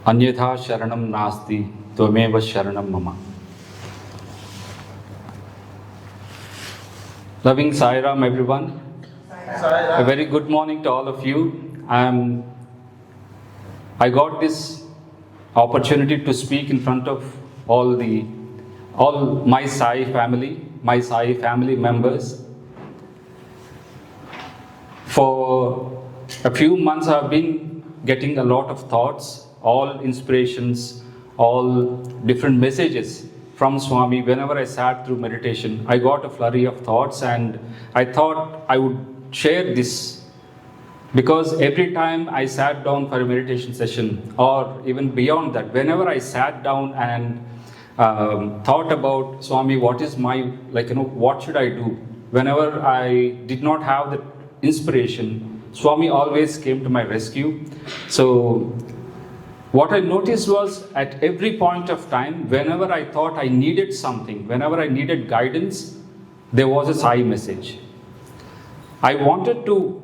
Anyatha sharanam nasti tvameva sharanam mama. Loving Sai Ram, everyone. A very good morning to all of you. I got this opportunity to speak in front of all my Sai family members. For a few months I've been getting a lot of thoughts, all inspirations, all different messages from Swami. Whenever I sat through meditation, I got a flurry of thoughts, and I thought I would share this, because every time I sat down for a meditation session, or even beyond that, whenever I sat down and thought about Swami, what is my, what should I do? Whenever I did not have the inspiration, Swami always came to my rescue. So what I noticed was, at every point of time, whenever I thought I needed something, whenever I needed guidance, there was a Sai message. I wanted to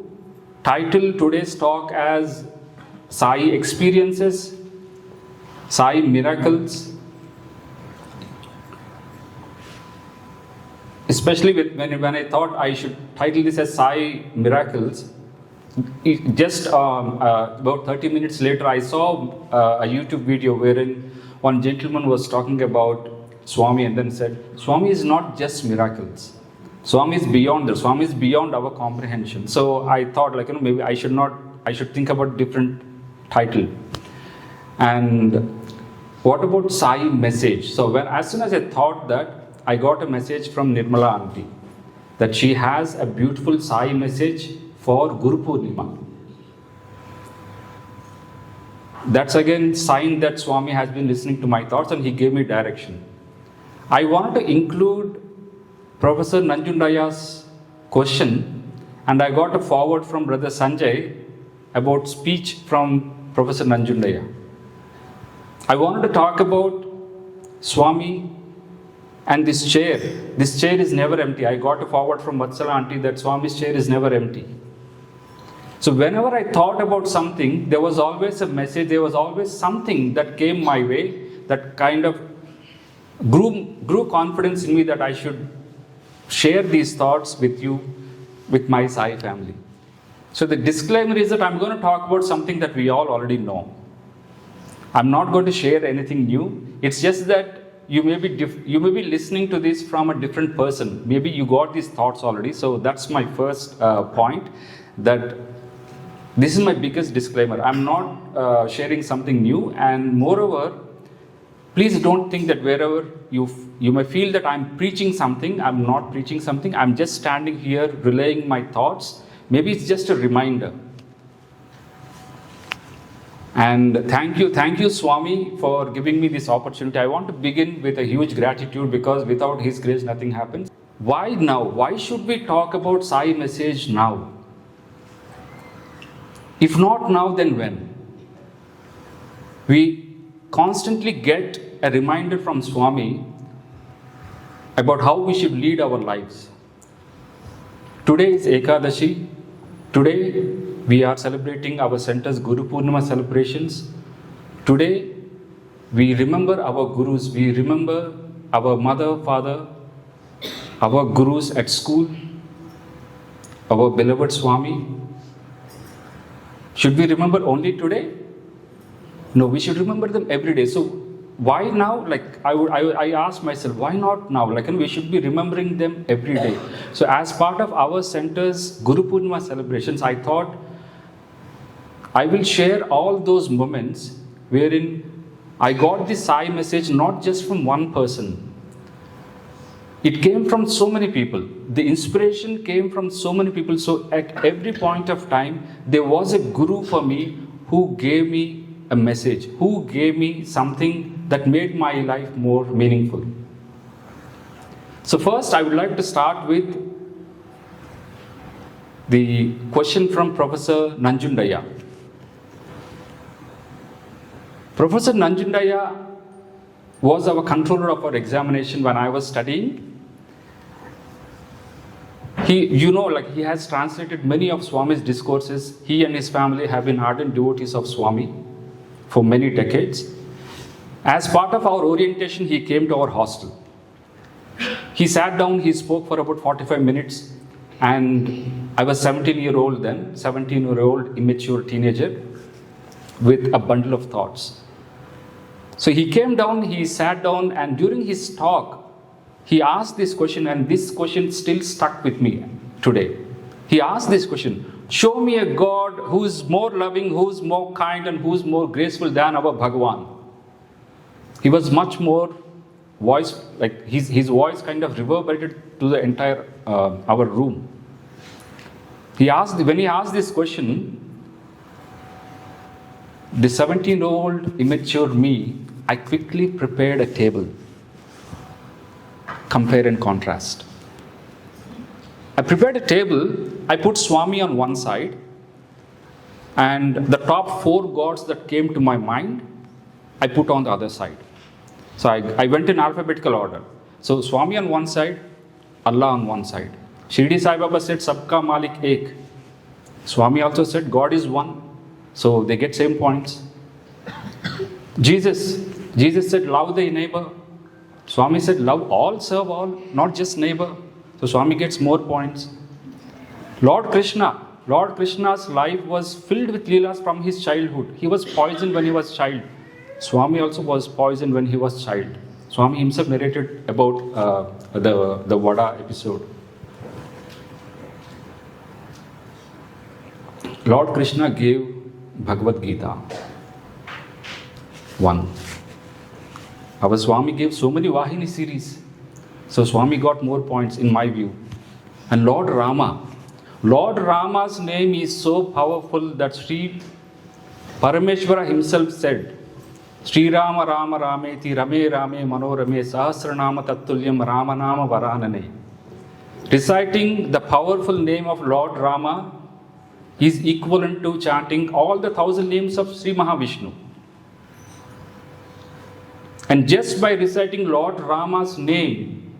title today's talk as Sai Experiences, Sai Miracles, especially when I thought I should title this as Sai Miracles. Just about 30 minutes later, I saw a YouTube video wherein one gentleman was talking about Swami and then said, Swami is not just miracles. Swami is beyond this. Swami is beyond our comprehension. So I thought, maybe I should think about different title. And what about Sai message? So as soon as I thought that, I got a message from Nirmala Aunty that she has a beautiful Sai message for Guru Purnima. That's again sign that Swami has been listening to my thoughts and he gave me direction. I wanted to include Professor Nanjunaya's question, and I got a forward from Brother Sanjay about speech from Professor Nanjunaya. I wanted to talk about Swami and this chair. This chair is never empty. I got a forward from Vatsala Aunty that Swami's chair is never empty. So whenever I thought about something, there was always a message, there was always something that came my way that kind of grew confidence in me that I should share these thoughts with you, with my Sai family. So the disclaimer is that I'm going to talk about something that we all already know. I'm not going to share anything new. It's just that you may be listening to this from a different person. Maybe you got these thoughts already. So that's my first point, that this is my biggest disclaimer. I'm not sharing something new, and moreover, please don't think that wherever you may feel that I'm preaching something. I'm not preaching something. I'm just standing here relaying my thoughts. Maybe it's just a reminder. And thank you Swami for giving me this opportunity. I want to begin with a huge gratitude, because without His grace nothing happens. Why now? Why should we talk about Sai message now? If not now, then when? We constantly get a reminder from Swami about how we should lead our lives. Today is Ekadashi. Today we are celebrating our center's Guru Purnima celebrations. Today we remember our gurus. We remember our mother, father, our gurus at school, our beloved Swami. Should we remember only today? No, we should remember them every day. So why now? I asked myself, why not now? We should be remembering them every day. So as part of our center's Guru Purnima celebrations, I thought I will share all those moments wherein I got this Sai message not just from one person. It came from so many people. The inspiration came from so many people. So at every point of time, there was a guru for me who gave me a message, who gave me something that made my life more meaningful. So first, I would like to start with the question from Professor Nanjunaya. Professor Nanjunaya was our controller of our examination when I was studying. He has translated many of Swami's discourses. He and his family have been ardent devotees of Swami. for many decades. As part of our orientation, he came to our hostel. He sat down, he spoke for about 45 minutes, and I was 17-year-old immature teenager with a bundle of thoughts. So he came down, he sat down, and during his talk, he asked this question, and this question still stuck with me today. He asked this question: show me a God who is more loving, who is more kind, and who is more graceful than our Bhagavan. He was much more voice, like his voice kind of reverberated to the entire our room. When he asked this question, the 17-year-old immature me, I quickly prepared a table. Compare and contrast. I prepared a table. I put Swami on one side, and the top 4 gods that came to my mind, I put on the other side. So I went in alphabetical order. So Swami on one side, Allah on one side. Shirdi Sai Baba said, Sabka Malik Ek. Swami also said, God is one. So they get same points. Jesus said, love thy neighbor. Swami said, love all, serve all, not just neighbor. So Swami gets more points. Lord Krishna's life was filled with leelas from his childhood. He was poisoned when he was child. Swami also was poisoned when he was child. Swami himself narrated about the Vada episode. Lord Krishna gave Bhagavad Gita. 1. Our Swami gave so many Vahini series. So Swami got more points in my view. And Lord Rama's name is so powerful that Sri Parameshwara himself said, Sri Rama Rama Rameti Rame Rame Manorame Sahasranama Tattulyam Rama Nama Varanane. Reciting the powerful name of Lord Rama is equivalent to chanting all the 1,000 names of Sri Mahavishnu. And just by reciting Lord Rama's name,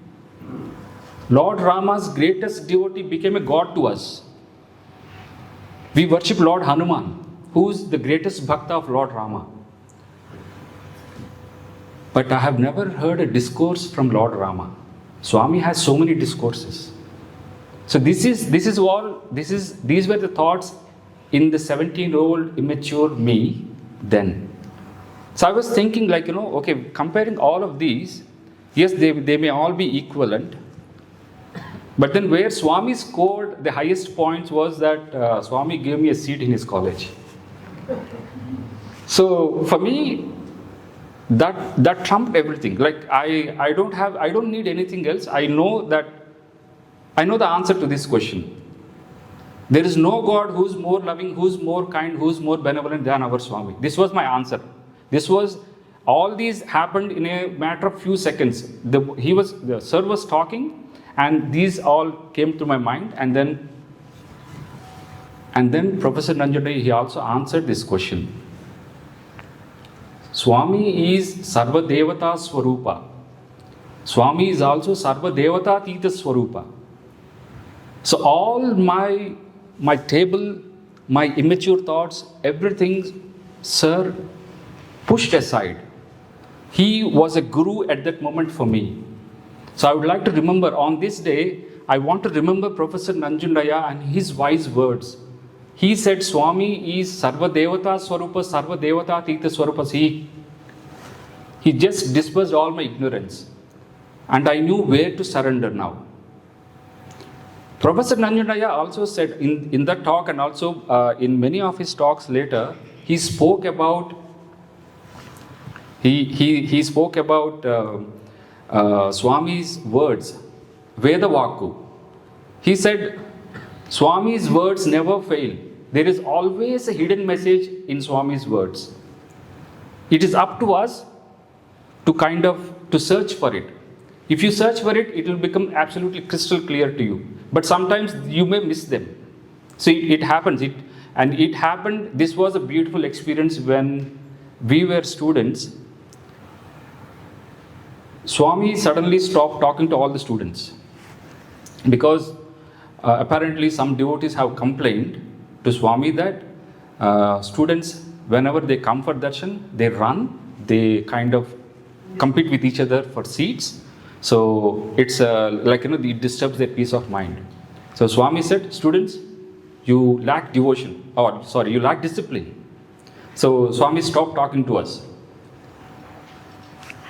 Lord Rama's greatest devotee became a god to us. We worship Lord Hanuman, who is the greatest bhakta of Lord Rama. But I have never heard a discourse from Lord Rama. Swami has so many discourses. So these were the thoughts in the 17-year-old immature me then. So I was thinking comparing all of these, yes, they may all be equivalent. But then where Swami scored the highest points was that Swami gave me a seat in his college. So for me, that trumped everything. I don't need anything else. I know the answer to this question. There is no God who's more loving, who's more kind, who's more benevolent than our Swami. This was my answer. All these happened in a matter of few seconds. The sir was talking, and these all came to my mind, and then Professor Nanjunaya, he also answered this question. Swami is Sarva Devata Swarupa. Swami is also Sarva Devata Tita Swarupa. So all my table, my immature thoughts, everything, sir pushed aside. He was a guru at that moment for me. So I would like to remember on this day, I want to remember Professor Nanjunaya and his wise words. He said Swami is Sarva Devata Swarupa, Sarva Devata Tita Swarupa. He just dispersed all my ignorance. And I knew where to surrender now. Professor Nanjunaya also said in that talk, and also in many of his talks later, he spoke about Swami's words, Veda Vaku. He said, Swami's words never fail. There is always a hidden message in Swami's words. It is up to us to search for it. If you search for it, it will become absolutely crystal clear to you. But sometimes you may miss them. So it happens. It happened. This was a beautiful experience when we were students. Swami suddenly stopped talking to all the students because apparently some devotees have complained to Swami that students whenever they come for darshan, they run, they kind of compete with each other for seats. So it's it disturbs their peace of mind. So Swami said, students, you lack devotion, you lack discipline. So Swami stopped talking to us.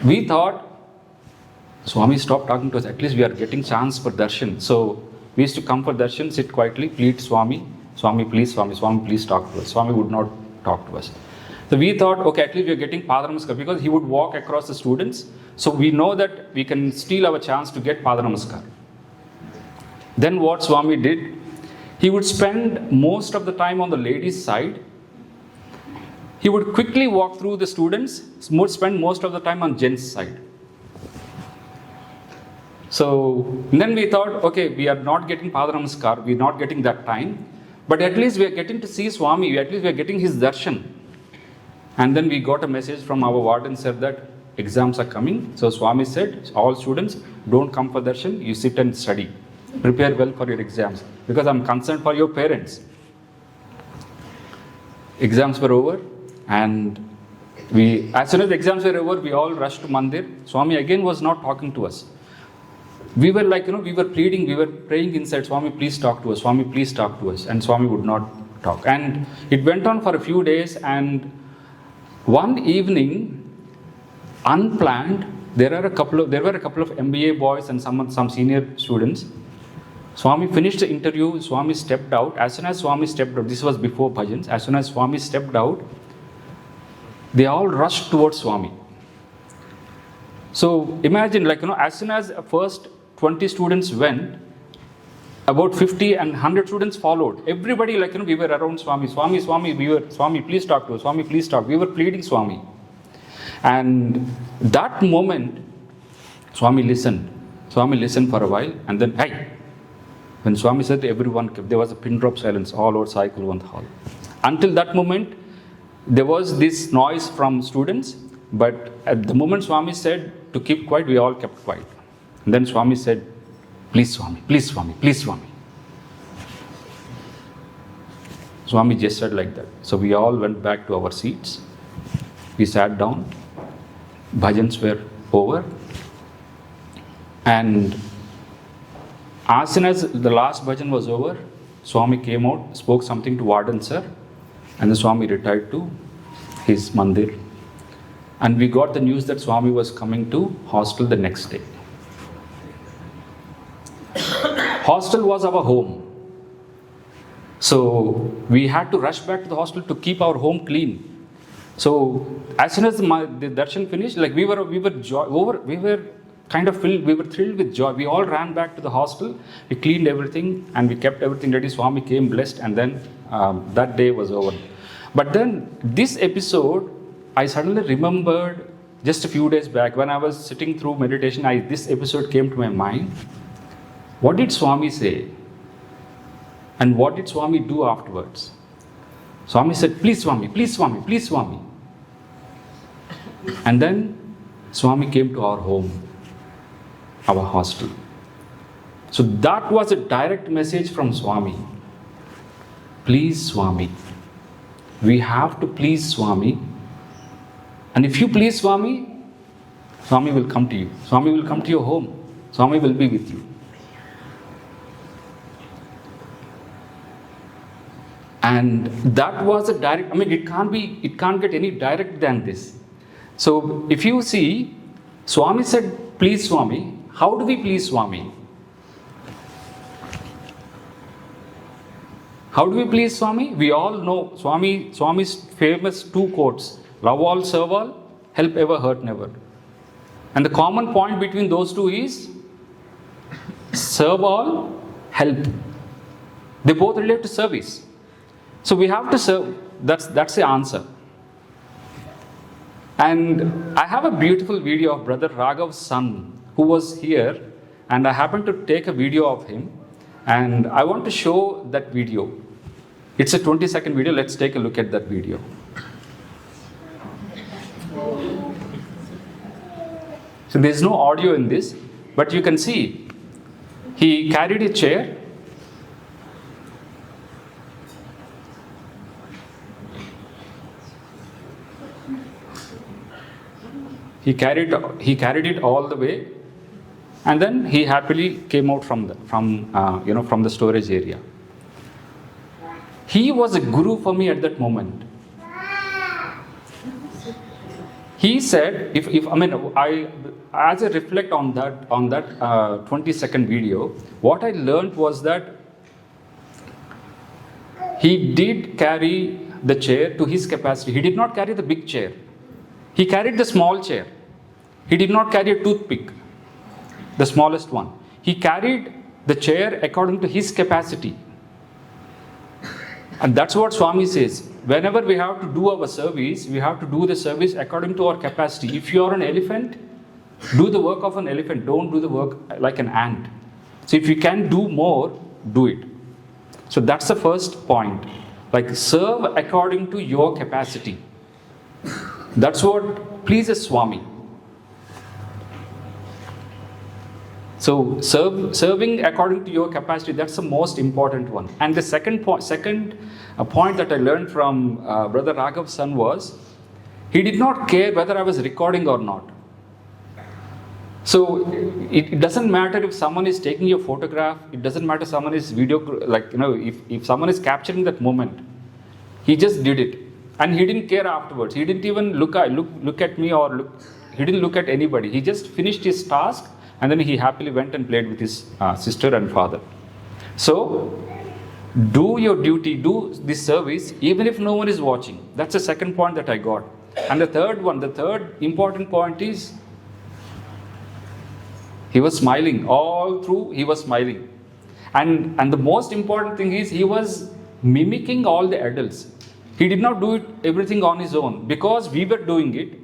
We thought, Swami stopped talking to us, at least we are getting chance for darshan. So we used to come for darshan, sit quietly, plead Swami, Swami please talk to us. Swami would not talk to us. So we thought, okay, at least we are getting Pada Namaskar, because he would walk across the students. So we know that we can steal our chance to get Pada Namaskar. Then what Swami did, he would spend most of the time on the ladies' side. He would quickly walk through the students, spend most of the time on gents' side. So then we thought, okay, we are not getting Pada Namaskar, we are not getting that time, but at least we are getting to see Swami, at least we are getting his darshan. And then we got a message from our warden said that exams are coming. So Swami said, all students, don't come for darshan, you sit and study. Prepare well for your exams, because I'm concerned for your parents. Exams were over, and as soon as the exams were over, we all rushed to Mandir. Swami again was not talking to us. We were we were pleading, we were praying inside, Swami please talk to us, Swami please talk to us. And Swami would not talk. And it went on for a few days, and one evening, unplanned, there were a couple of MBA boys and some senior students. Swami finished the interview, Swami stepped out. As soon as Swami stepped out, this was before bhajans, as soon as Swami stepped out, they all rushed towards Swami. So imagine, as soon as first 20 students went, about 50 and 100 students followed. Everybody, we were around Swami, Swami, please talk to us, Swami, please talk. We were pleading Swami. And that moment, Swami listened. Swami listened for a while, and then, hey, when Swami said everyone, there was a pin drop silence all over Sai Kulwant Hall. Until that moment, there was this noise from students, but at the moment Swami said to keep quiet, we all kept quiet. And then Swami said, please Swami, please Swami, please Swami. Swami just said like that. So we all went back to our seats. We sat down. Bhajans were over. And as soon as the last bhajan was over, Swami came out, spoke something to Warden Sir, and the Swami retired to his mandir. And we got the news that Swami was coming to hostel the next day. Hostel was our home. So we had to rush back to the hostel to keep our home clean. So as soon as the darshan finished, we were kind of filled, we were thrilled with joy. We all ran back to the hostel, we cleaned everything, and we kept everything ready. Swami came blessed, and then that day was over. But then this episode, I suddenly remembered just a few days back when I was sitting through meditation, this episode came to my mind. What did Swami say? And what did Swami do afterwards? Swami said, please Swami, please Swami, please Swami. And then Swami came to our home, our hostel. So that was a direct message from Swami. Please Swami. We have to please Swami. And if you please Swami, Swami will come to you. Swami will come to your home. Swami will be with you. And that was a direct, it can't get any direct than this. So if you see, Swami said, please Swami. How do we please Swami? How do we please Swami? We all know Swami's famous two quotes, love all, serve all, help ever, hurt never. And the common point between those two is serve all, help. They both relate to service. So we have to serve. That's the answer. And I have a beautiful video of Brother Raghav's son who was here, and I happened to take a video of him, and I want to show that video. It's a 20-second video. Let's take a look at that video. So there's no audio in this, but you can see he carried a chair. He carried it all the way, and then he happily came out from the storage area. He was a guru for me at that moment. He said, as I reflect on that 20-second video, what I learned was that he did carry the chair to his capacity. He did not carry the big chair. He carried the small chair. He did not carry a toothpick, the smallest one. He carried the chair according to his capacity. And that's what Swami says. Whenever we have to do our service, we have to do the service according to our capacity. If you are an elephant, do the work of an elephant. Don't do the work like an ant. So if you can do more, do it. So that's the first point. Like, serve according to your capacity. That's what pleases Swami. So serving according to your capacity, that's the most important one. And the second point that I learned from Brother Raghav's son was, he did not care whether I was recording or not. So it doesn't matter if someone is taking your photograph, it doesn't matter if someone is if someone is capturing that moment. He just did it. And he didn't care afterwards. He didn't even look at me he didn't look at anybody. He just finished his task, and then he happily went and played with his sister and father. So, do your duty, do this service, even if no one is watching. That's the second point that I got. And the third important point is, he was smiling. All through, he was smiling. And the most important thing is, he was mimicking all the adults. He did not do everything on his own. Because we were doing it,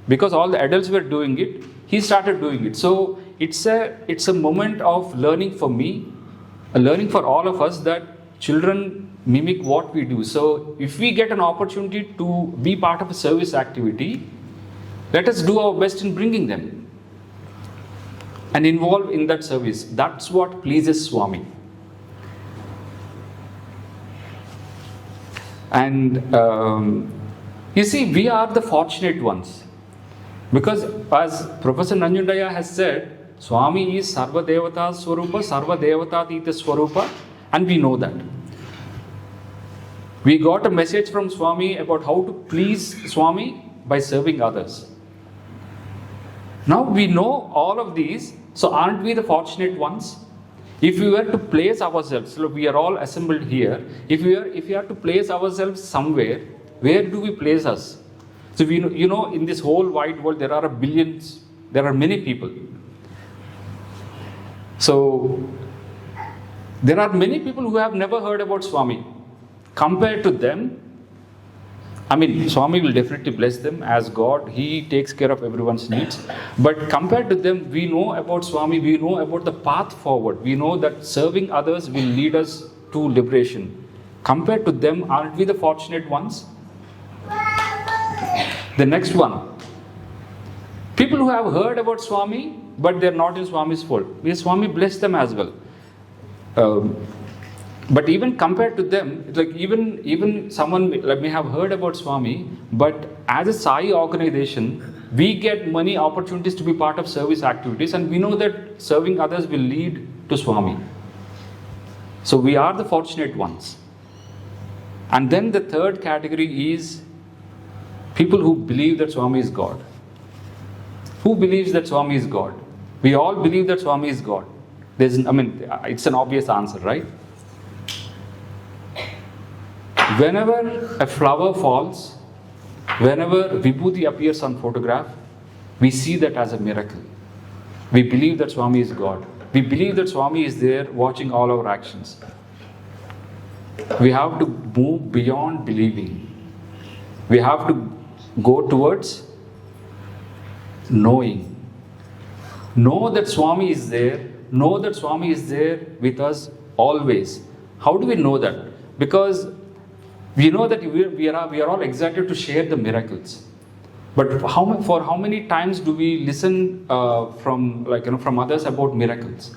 because all the adults were doing it, he started doing it. So it's a moment of learning for me, a learning for all of us, that children mimic what we do. So if we get an opportunity to be part of a service activity, let us do our best in bringing them and involve in that service. That's what pleases Swami. And you see, we are the fortunate ones. Because as Professor Nanjunaya has said, Swami is Sarva Devata Swarupa, Sarva Devata Tita Swarupa, and we know that. We got a message from Swami about how to please Swami by serving others. Now we know all of these, so aren't we the fortunate ones? If we were to place ourselves, so we are all assembled here, if we are to place ourselves somewhere, where do we place us? So in this whole wide world, there are many people. So there are many people who have never heard about Swami. Compared to them, Swami will definitely bless them as God. He takes care of everyone's needs. But compared to them, we know about Swami, we know about the path forward. We know that serving others will lead us to liberation. Compared to them, aren't we the fortunate ones? The next one. People who have heard about Swami, but they're not in Swami's fold. May Swami bless them as well. But even compared to them, like even someone may have heard about Swami, but as a Sai organization, we get many opportunities to be part of service activities, and we know that serving others will lead to Swami. So we are the fortunate ones. And then the third category is people who believe that Swami is God. Who believes that Swami is God? We all believe that Swami is God. It's an obvious answer, right? Whenever a flower falls, whenever Vibhuti appears on photograph, we see that as a miracle. We believe that Swami is God. We believe that Swami is there watching all our actions. We have to move beyond believing. We have to go towards knowing. Know that Swami is there. Know that Swami is there with us always. How do we know that? Because we know that we are all excited to share the miracles. But for how many times do we listen from others about miracles?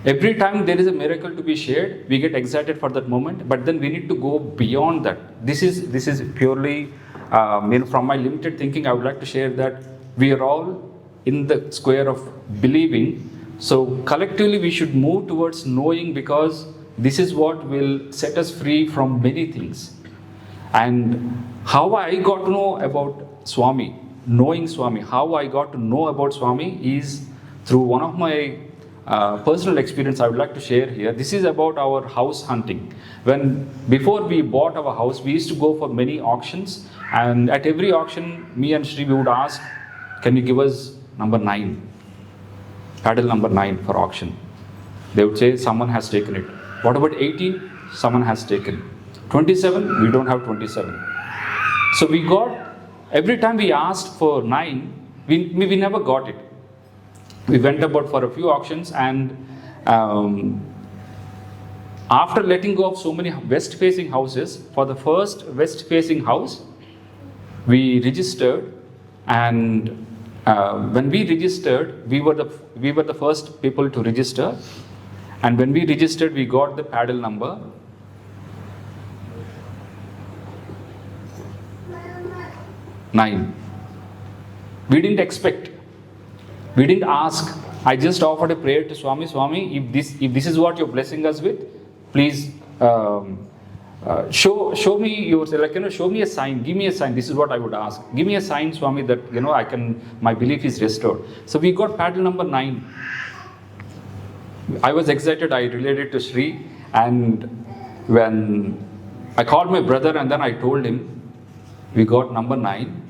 Every time there is a miracle to be shared, we get excited for that moment. But then we need to go beyond that. This is purely from my limited thinking, I would like to share that we are all in the square of believing. So collectively we should move towards knowing, because this is what will set us free from many things. And how I got to know about Swami, knowing Swami, how I got to know about Swami is through one of my personal experience I would like to share here. This is about our house hunting. Before we bought our house, we used to go for many auctions, and at every auction, me and Sri, we would ask, can you give us number 9, paddle number 9 for auction? They would say someone has taken it. What about 18? Someone has taken. 27? We don't have 27. So we got, every time we asked for 9, we never got it. We went about for a few auctions, and after letting go of so many west-facing houses, for the first west-facing house, we registered, and when we registered, we were the first people to register, and when we registered, we got the paddle number 9. We didn't expect. We didn't ask. I just offered a prayer to Swami. Swami, if this is what you're blessing us with, please show me yourself. Show me a sign. Give me a sign. This is what I would ask. Give me a sign, Swami, that my belief is restored. So we got paddle number 9. I was excited. I related to Sri, and when I called my brother and then I told him we got number 9,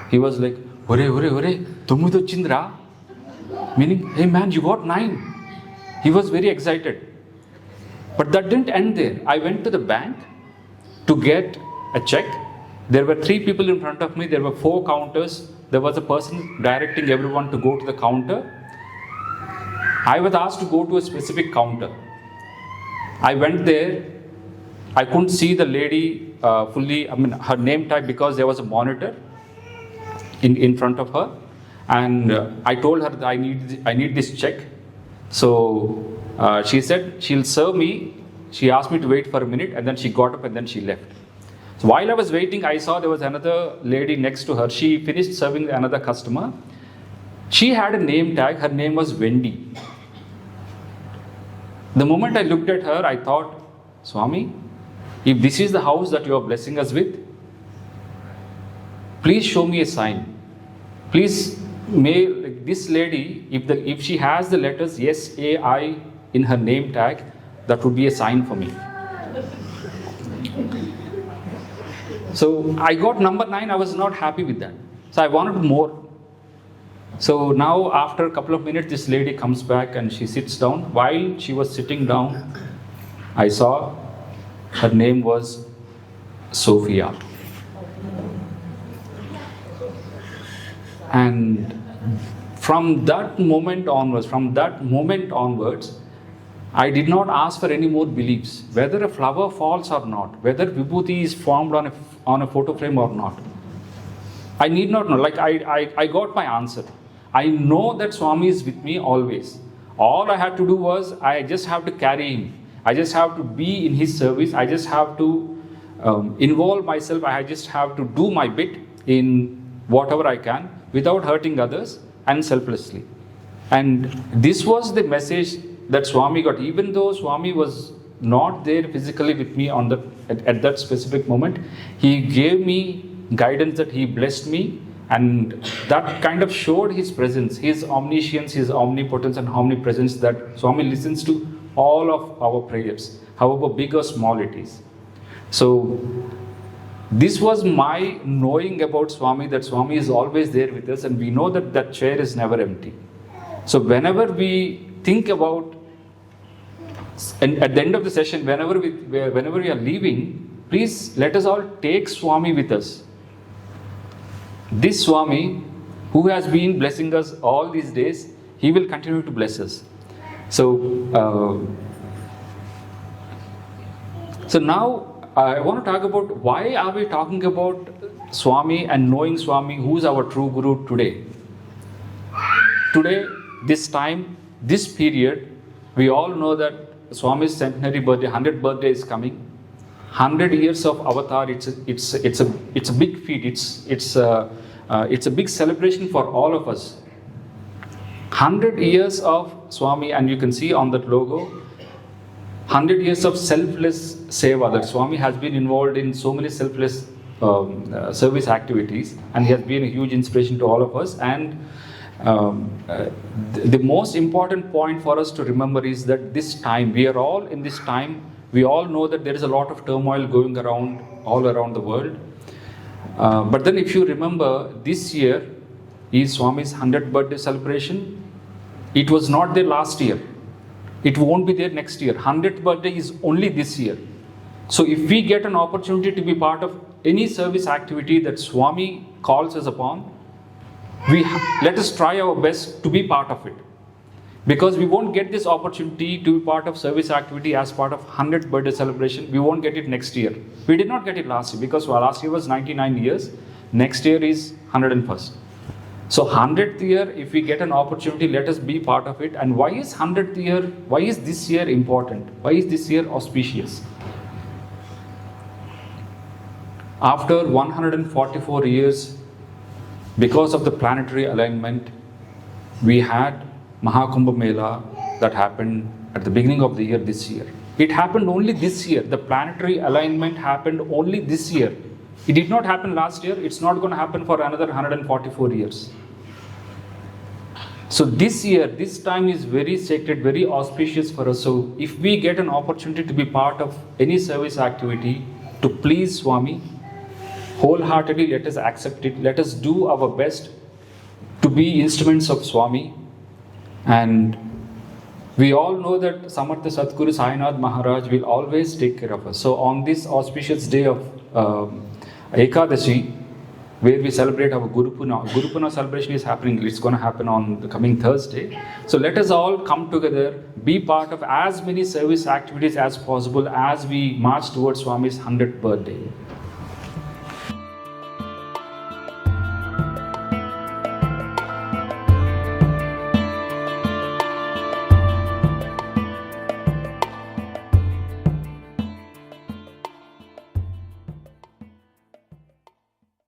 he was like, "Ore, tummudu chindra." Meaning, hey man, you got 9. He was very excited. But that didn't end there. I went to the bank to get a check. There were 3 people in front of me. There were 4 counters. There was a person directing everyone to go to the counter. I was asked to go to a specific counter. I went there. I couldn't see the lady fully, her name tag, because there was a monitor in front of her. And I told her that I need this check. So she said she'll serve me. She asked me to wait for a minute, and then she got up and then she left. So while I was waiting, I saw there was another lady next to her. She finished serving another customer. She had a name tag. Her name was Wendy. The moment I looked at her, I thought, Swami, if this is the house that you are blessing us with, please show me a sign. Please, may this lady, if she has the letters SAI in her name tag, that would be a sign for me. So I got number 9. I was not happy with that. So I wanted more. So now after a couple of minutes, this lady comes back and she sits down. While she was sitting down, I saw her name was Sophia. And from that moment onwards, I did not ask for any more beliefs, whether a flower falls or not, whether vibhuti is formed on a photo frame or not. I need not know. I got my answer. I know that Swami is with me always. All I had to do was, I just have to carry him. I just have to be in his service. I just have to involve myself. I just have to do my bit in whatever I can, without hurting others and selflessly. And this was the message that Swami got. Even though Swami was not there physically with me at that specific moment, he gave me guidance, that he blessed me, and that kind of showed his presence, his omniscience, his omnipotence and omnipresence, that Swami listens to all of our prayers, however big or small it is. So this was my knowing about Swami, that Swami is always there with us, and we know that that chair is never empty. So whenever we think about, and at the end of the session, whenever we are leaving, please let us all take Swami with us. This Swami, who has been blessing us all these days, he will continue to bless us. So now I want to talk about, why are we talking about Swami and knowing Swami, who is our true Guru today. Today, this time, this period, we all know that Swami's centenary birthday, 100th birthday is coming. 100 years of avatar, it's a big feat. It's a big celebration for all of us. 100 years of Swami, and you can see on that logo, 100 years of selfless seva. That Swami has been involved in so many selfless service activities, and he has been a huge inspiration to all of us. And the most important point for us to remember is that this time, we are all in this time, we all know that there is a lot of turmoil going around all around the world. But then if you remember, this year is Swami's 100th birthday celebration. It was not there last year. It won't be there next year. 100th birthday is only this year. So if we get an opportunity to be part of any service activity that Swami calls us upon, let us try our best to be part of it. Because we won't get this opportunity to be part of service activity as part of 100th birthday celebration. We won't get it next year. We did not get it last year because last year was 99 years. Next year is 101st. So 100th year, if we get an opportunity, let us be part of it. And why is 100th year, why is this year important? Why is this year auspicious? After 144 years, because of the planetary alignment, we had Mahakumbh Mela that happened at the beginning of the year this year. It happened only this year. The planetary alignment happened only this year. It did not happen last year. It's not going to happen for another 144 years. So this year, this time is very sacred, very auspicious for us. So if we get an opportunity to be part of any service activity to please Swami, wholeheartedly let us accept it. Let us do our best to be instruments of Swami. And we all know that Samartha Sadguru Sainath Maharaj will always take care of us. So on this auspicious day of Ekadashi, where we celebrate our Guru Purna celebration is happening. It's going to happen on the coming Thursday. So let us all come together, be part of as many service activities as possible as we march towards Swami's 100th birthday.